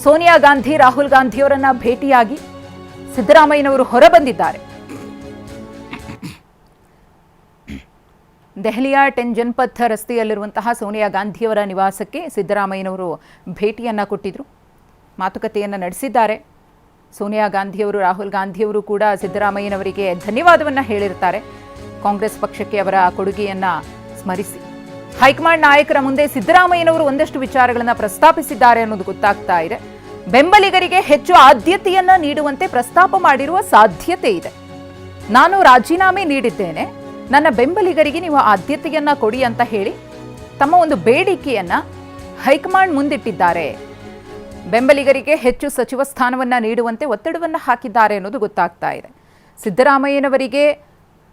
ಸೋನಿಯಾ ಗಾಂಧಿ ರಾಹುಲ್ ಗಾಂಧಿಯವರನ್ನ ಭೇಟಿಯಾಗಿ ಸಿದ್ದರಾಮಯ್ಯನವರು ಹೊರಬಂದಿದ್ದಾರೆ. ದೆಹಲಿಯ 10 ಜನಪಥ್ ರಸ್ತೆಯಲ್ಲಿರುವಂತಹ ಸೋನಿಯಾ ಗಾಂಧಿಯವರ ನಿವಾಸಕ್ಕೆ ಸಿದ್ದರಾಮಯ್ಯನವರು ಭೇಟಿಯನ್ನ ಕೊಟ್ಟಿದ್ರು, ಮಾತುಕತೆಯನ್ನು ನಡೆಸಿದ್ದಾರೆ. ಸೋನಿಯಾ ಗಾಂಧಿಯವರು ರಾಹುಲ್ ಗಾಂಧಿಯವರು ಕೂಡ ಸಿದ್ದರಾಮಯ್ಯನವರಿಗೆ ಧನ್ಯವಾದವನ್ನು ಹೇಳಿರ್ತಾರೆ. ಕಾಂಗ್ರೆಸ್ ಪಕ್ಷಕ್ಕೆ ಅವರ ಕೊಡುಗೆಯನ್ನ ಸ್ಮರಿಸಿ ಹೈಕಮಾಂಡ್ ನಾಯಕರ ಮುಂದೆ ಸಿದ್ದರಾಮಯ್ಯನವರು ಒಂದಷ್ಟು ವಿಚಾರಗಳನ್ನು ಪ್ರಸ್ತಾಪಿಸಿದ್ದಾರೆ ಅನ್ನೋದು ಗೊತ್ತಾಗ್ತಾ ಇದೆ. ಬೆಂಬಲಿಗರಿಗೆ ಹೆಚ್ಚು ಆದ್ಯತೆಯನ್ನ ನೀಡುವಂತೆ ಪ್ರಸ್ತಾಪ ಮಾಡಿರುವ ಸಾಧ್ಯತೆ ಇದೆ. ನಾನು ರಾಜೀನಾಮೆ ನೀಡಿದ್ದೇನೆ, ನನ್ನ ಬೆಂಬಲಿಗರಿಗೆ ನೀವು ಆದ್ಯತೆಯನ್ನ ಕೊಡಿ ಅಂತ ಹೇಳಿ ತಮ್ಮ ಒಂದು ಬೇಡಿಕೆಯನ್ನ ಹೈಕಮಾಂಡ್ ಮುಂದಿಟ್ಟಿದ್ದಾರೆ. ಬೆಂಬಲಿಗರಿಗೆ ಹೆಚ್ಚು ಸಚಿವ ಸ್ಥಾನವನ್ನ ನೀಡುವಂತೆ ಒತ್ತಡವನ್ನು ಹಾಕಿದ್ದಾರೆ ಅನ್ನೋದು ಗೊತ್ತಾಗ್ತಾ ಇದೆ. ಸಿದ್ದರಾಮಯ್ಯನವರಿಗೆ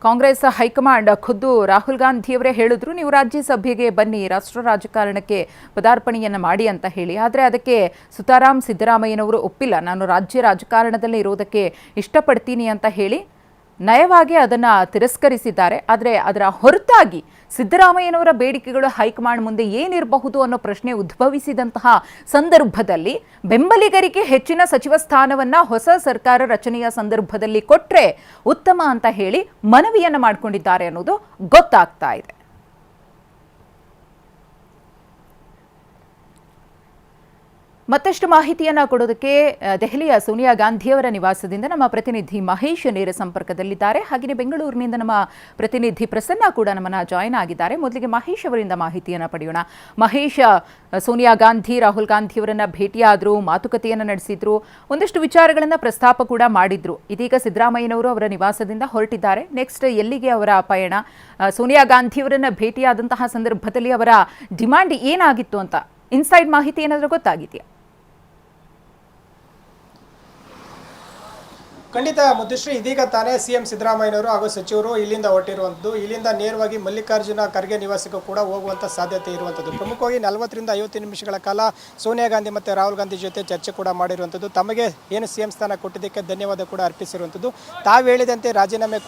ಕಾಂಗ್ರೆಸ್ ಹೈಕಮಾಂಡ್ ಖುದ್ದು ರಾಹುಲ್ ಗಾಂಧಿಯವರೇ ಹೇಳಿದ್ರು, ನೀವು ರಾಜ್ಯಸಭೆಗೆ ಬನ್ನಿ, ರಾಷ್ಟ್ರ ರಾಜಕಾರಣಕ್ಕೆ ಪದಾರ್ಪಣೆಯನ್ನು ಮಾಡಿ ಅಂತ ಹೇಳಿ. ಆದರೆ ಅದಕ್ಕೆ ಸುತಾರಾಮ್ ಸಿದ್ದರಾಮಯ್ಯನವರು ಒಪ್ಪಿಲ್ಲ, ನಾನು ರಾಜ್ಯ ರಾಜಕಾರಣದಲ್ಲಿ ಇರೋದಕ್ಕೆ ಇಷ್ಟಪಡ್ತೀನಿ ಅಂತ ಹೇಳಿ ನಯವಾಗಿ ಅದನ್ನು ತಿರಸ್ಕರಿಸಿದ್ದಾರೆ. ಆದರೆ ಅದರ ಹೊರತಾಗಿ ಸಿದ್ದರಾಮಯ್ಯನವರ ಬೇಡಿಕೆಗಳು ಹೈಕಮಾಂಡ್ ಮುಂದೆ ಏನಿರಬಹುದು ಅನ್ನೋ ಪ್ರಶ್ನೆ ಉದ್ಭವಿಸಿದಂತಹ ಸಂದರ್ಭದಲ್ಲಿ ಬೆಂಬಲಿಗರಿಗೆ ಹೆಚ್ಚಿನ ಸಚಿವ ಸ್ಥಾನವನ್ನ ಹೊಸ ಸರ್ಕಾರ ರಚನೆಯ ಸಂದರ್ಭದಲ್ಲಿ ಕೊಟ್ರೆ ಉತ್ತಮ ಅಂತ ಹೇಳಿ ಮನವಿಯನ್ನು ಮಾಡಿಕೊಂಡಿದ್ದಾರೆ ಅನ್ನೋದು ಗೊತ್ತಾಗ್ತಾ ಇದೆ. ಮತ್ತಷ್ಟು ಮಾಹಿತಿಯನ್ನು ಕೊಡೋದಕ್ಕೆ ದೆಹಲಿಯ ಸೋನಿಯಾ ಗಾಂಧಿಯವರ ನಿವಾಸದಿಂದ ನಮ್ಮ ಪ್ರತಿನಿಧಿ ಮಹೇಶ್ ನೇರ ಸಂಪರ್ಕದಲ್ಲಿದ್ದಾರೆ. ಹಾಗೆಯೇ ಬೆಂಗಳೂರಿನಿಂದ ನಮ್ಮ ಪ್ರತಿನಿಧಿ ಪ್ರಸನ್ನ ಕೂಡ ನಮ್ಮನ್ನ ಜಾಯ್ನ್ ಆಗಿದ್ದಾರೆ. ಮೊದಲಿಗೆ ಮಹೇಶ್ ಅವರಿಂದ ಮಾಹಿತಿಯನ್ನು ಪಡೆಯೋಣ. ಮಹೇಶ್, ಸೋನಿಯಾ ಗಾಂಧಿ ರಾಹುಲ್ ಗಾಂಧಿಯವರನ್ನ ಭೇಟಿಯಾದ್ರು, ಮಾತುಕತೆಯನ್ನು ನಡೆಸಿದ್ರು, ಒಂದಷ್ಟು ವಿಚಾರಗಳನ್ನು ಪ್ರಸ್ತಾಪ ಕೂಡ ಮಾಡಿದ್ರು. ಇದೀಗ ಸಿದ್ದರಾಮಯ್ಯನವರು ಅವರ ನಿವಾಸದಿಂದ ಹೊರಟಿದ್ದಾರೆ. ನೆಕ್ಸ್ಟ್ ಎಲ್ಲಿಗೆ ಅವರ ಪಯಣ? ಸೋನಿಯಾ ಗಾಂಧಿಯವರನ್ನ ಭೇಟಿಯಾದಂತಹ ಸಂದರ್ಭದಲ್ಲಿ ಅವರ ಡಿಮಾಂಡ್ ಏನಾಗಿತ್ತು ಅಂತ ಇನ್ಸೈಡ್ ಮಾಹಿತಿ ಏನಾದರೂ ಗೊತ್ತಾಗಿದೆಯಾ? ಖಂಡಿತ ಮುದ್ದುಶ್ರೀ, ಇದೀಗ ತಾನೇ ಸಿಎಂ ಸಿದ್ದರಾಮಯ್ಯನವರು ಹಾಗೂ ಸಚಿವರು ಇಲ್ಲಿಂದ ಹೊರಟಿರುವಂಥದ್ದು. ಇಲ್ಲಿಂದ ನೇರವಾಗಿ ಮಲ್ಲಿಕಾರ್ಜುನ ಖರ್ಗೆ ನಿವಾಸಕ್ಕೂ ಕೂಡ ಹೋಗುವಂಥ ಸಾಧ್ಯತೆ ಇರುವಂಥದ್ದು. ಪ್ರಮುಖವಾಗಿ 40ರಿಂದ 50 ನಿಮಿಷಗಳ ಕಾಲ ಸೋನಿಯಾ ಗಾಂಧಿ ಮತ್ತು ರಾಹುಲ್ ಗಾಂಧಿ ಜೊತೆ ಚರ್ಚೆ ಕೂಡ ಮಾಡಿರುವಂಥದ್ದು. ತಮಗೆ ಏನು ಸಿಎಂ ಸ್ಥಾನ ಕೊಟ್ಟಿದ್ದಕ್ಕೆ ಧನ್ಯವಾದ ಕೂಡ ಅರ್ಪಿಸಿರುವಂಥದ್ದು. ತಾವು ಹೇಳಿದಂತೆ ರಾಜೀನಾಮೆ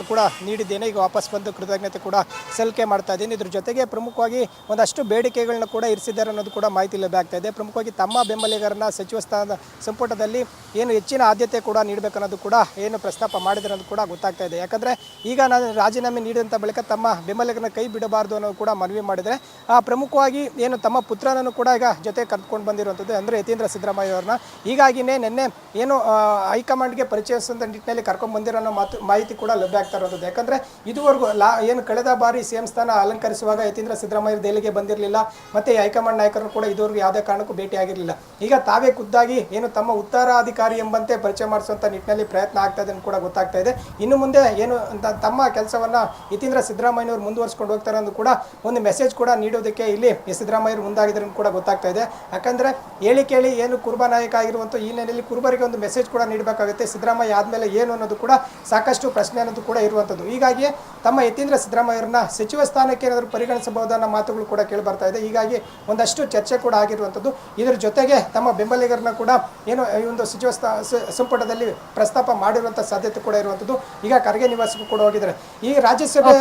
ಕೂಡ ನೀಡಿದ್ದೇನೆ, ಈಗ ವಾಪಸ್ ಬಂದು ಕೃತಜ್ಞತೆ ಕೂಡ ಸಲ್ಲಿಕೆ ಮಾಡ್ತಾ ಇದ್ದೀನಿ. ಇದ್ರ ಜೊತೆಗೆ ಪ್ರಮುಖವಾಗಿ ಒಂದಷ್ಟು ಬೇಡಿಕೆಗಳನ್ನ ಕೂಡ ಇರಿಸಿದ್ದಾರೆ ಅನ್ನೋದು ಕೂಡ ಮಾಹಿತಿ ಲಭ್ಯ ಆಗ್ತಾ ಇದೆ. ಪ್ರಮುಖವಾಗಿ ತಮ್ಮ ಬೆಂಬಲಿಗರನ್ನ ಸಚಿವ ಸ್ಥಾನದ ಸಂಪುಟದಲ್ಲಿ ಏನು ಹೆಚ್ಚಿನ ಆದ್ಯತೆ ಕೂಡ ನೀಡಬೇಕನ್ನೋದು ಕೂಡ ಏನು ಪ್ರಸ್ತಾಪ ಮಾಡಿದರೆ ಅನ್ನೋದು ಕೂಡ ಗೊತ್ತಾಗ್ತಾ ಇದೆ. ಯಾಕಂದರೆ ಈಗ ನಾನು ರಾಜೀನಾಮೆ ನೀಡಿದಂಥ ಬಳಿಕ ತಮ್ಮ ಬೆಂಬಲಿಗರನ್ನ ಕೈ ಬಿಡಬಾರ್ದು ಅನ್ನೋದು ಕೂಡ ಮನವಿ ಮಾಡಿದರೆ, ಪ್ರಮುಖವಾಗಿ ಏನು ತಮ್ಮ ಪುತ್ರನನ್ನು ಕೂಡ ಈಗ ಜೊತೆ ಕರೆದುಕೊಂಡು ಬಂದಿರುವಂಥದ್ದು ಅಂದರೆ ಯತೀಂದ್ರ ಸಿದ್ದರಾಮಯ್ಯ ಅವ್ರನ್ನ. ಹೀಗಾಗಿನೇ ನಿನ್ನೆ ಏನು ಹೈಕಮಾಂಡ್ಗೆ ಪರಿಚಯಿಸುವಂಥ ನಿಟ್ಟಿನಲ್ಲಿ ಕರ್ಕೊಂಡು ಬಂದಿರೋ ಅನ್ನೋ ಮಾಹಿತಿ ಕೂಡ ಲಭ್ಯ ಆಗ್ತಾ ಇರೋದು. ಯಾಕಂದರೆ ಇದುವರೆಗೂ ಏನು ಕಳೆದ ಬಾರಿ ಸಿಎಂ ಸ್ಥಾನ ಅಲಂಕರಿಸುವಾಗ ಯತೀಂದ್ರ ಸಿದ್ದರಾಮಯ್ಯ ದೆಹಲಿಗೆ ಬಂದಿರಲಿಲ್ಲ, ಮತ್ತು ಹೈಕಮಾಂಡ್ ನಾಯಕರನ್ನು ಕೂಡ ಇದುವರೆಗೂ ಯಾವುದೇ ಕಾರಣಕ್ಕೂ ಭೇಟಿ ಆಗಿರಲಿಲ್ಲ. ಈಗ ತಾವೇ ಖುದ್ದಾಗಿ ಏನು ತಮ್ಮ ಉತ್ತರಾಧಿಕಾರಿ ಎಂಬಂತೆ ಪರಿಚಯ ಮಾಡಿಸುವಂಥ ನಿಟ್ಟಿನಲ್ಲಿ ಪ್ರಯತ್ನ ಆಗ್ತಾ ಇದೆ ಕೂಡ ಗೊತ್ತಾಗ್ತಾ ಇದೆ. ಇನ್ನು ಮುಂದೆ ಏನು ತಮ್ಮ ಕೆಲಸವನ್ನ ಯತೀಂದ್ರ ಸಿದ್ದರಾಮಯ್ಯನವರು ಮುಂದುವರಿಸಿಕೊಂಡು ಹೋಗ್ತಾರೆ ಅಂತ ಕೂಡ ಒಂದು ಮೆಸೇಜ್ ಕೂಡ ನೀಡೋದಕ್ಕೆ ಇಲ್ಲಿ ಸಿದ್ದರಾಮಯ್ಯರು ಮುಂದಾಗಿದ್ದಾರೆ ಕೂಡ ಗೊತ್ತಾಗ್ತಾ ಇದೆ. ಯಾಕಂದ್ರೆ ಹೇಳಿ ಕೇಳಿ ಏನು ಕುರುಬ ನಾಯಕ ಆಗಿರುವಂಥ ಈ ನೆಲೆಯಲ್ಲಿ ಕುರುಬರಿಗೆ ಒಂದು ಮೆಸೇಜ್ ಕೂಡ ನೀಡಬೇಕಾಗುತ್ತೆ. ಸಿದ್ದರಾಮಯ್ಯ ಆದಮೇಲೆ ಏನು ಅನ್ನೋದು ಕೂಡ ಸಾಕಷ್ಟು ಪ್ರಶ್ನೆ ಅನ್ನೋದು ಕೂಡ ಇರುವಂಥದ್ದು. ಹೀಗಾಗಿ ತಮ್ಮ ಯತೀಂದ್ರ ಸಿದ್ದರಾಮಯ್ಯರನ್ನ ಸಚಿವ ಸ್ಥಾನಕ್ಕೆ ಏನಾದರೂ ಪರಿಗಣಿಸಬಹುದನ್ನ ಮಾತುಗಳು ಕೂಡ ಕೇಳಿ ಬರ್ತಾ ಇದೆ. ಹೀಗಾಗಿ ಒಂದಷ್ಟು ಚರ್ಚೆ ಕೂಡ ಆಗಿರುವಂಥದ್ದು. ಇದರ ಜೊತೆಗೆ ತಮ್ಮ ಬೆಂಬಲಿಗರನ್ನ ಕೂಡ ಏನು ಈ ಒಂದು ಸಚಿವ ಸಂಪುಟದಲ್ಲಿ ಪ್ರಸ್ತಾಪ ಮಾಡಿರುವಂಥ ಸಾಧ್ಯತೆ ಕೂಡ ಇರುವಂಥದ್ದು. ಈಗ ಖರ್ಗೆ ನಿವಾಸಕ್ಕೂ ಕೂಡ ಹೋಗಿದ್ದಾರೆ. ಈ ರಾಜ್ಯಸಭೆ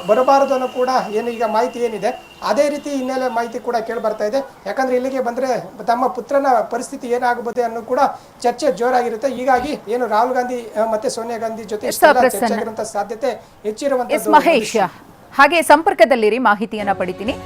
ಬರಬಾರದು ಅನ್ನೋ ಕೂಡ ಏನು ಈಗ ಮಾಹಿತಿ ಏನಿದೆ ಅದೇ ರೀತಿ ಹಿನ್ನೆಲೆ ಮಾಹಿತಿ ಕೂಡ ಕೇಳಿ ಬರ್ತಾ ಇದೆ. ಯಾಕಂದ್ರೆ ಇಲ್ಲಿಗೆ ಬಂದ್ರೆ ತಮ್ಮ ಪುತ್ರನ ಪರಿಸ್ಥಿತಿ ಏನಾಗಬಹುದು ಅನ್ನೋ ಕೂಡ ಚರ್ಚೆ ಜೋರಾಗಿರುತ್ತೆ. ಹೀಗಾಗಿ ಏನು ರಾಹುಲ್ ಗಾಂಧಿ ಮತ್ತೆ ಸೋನಿಯಾ ಗಾಂಧಿ ಜೊತೆ ಚರ್ಚೆ ಆಗಿರುವಂತಹ ಸಾಧ್ಯತೆ ಹೆಚ್ಚಿರುವಂತಹ. ಮಹೇಶ್, ಹಾಗೆ ಸಂಪರ್ಕದಲ್ಲಿರಿ, ಮಾಹಿತಿಯನ್ನ ಪಡಿತೀನಿ.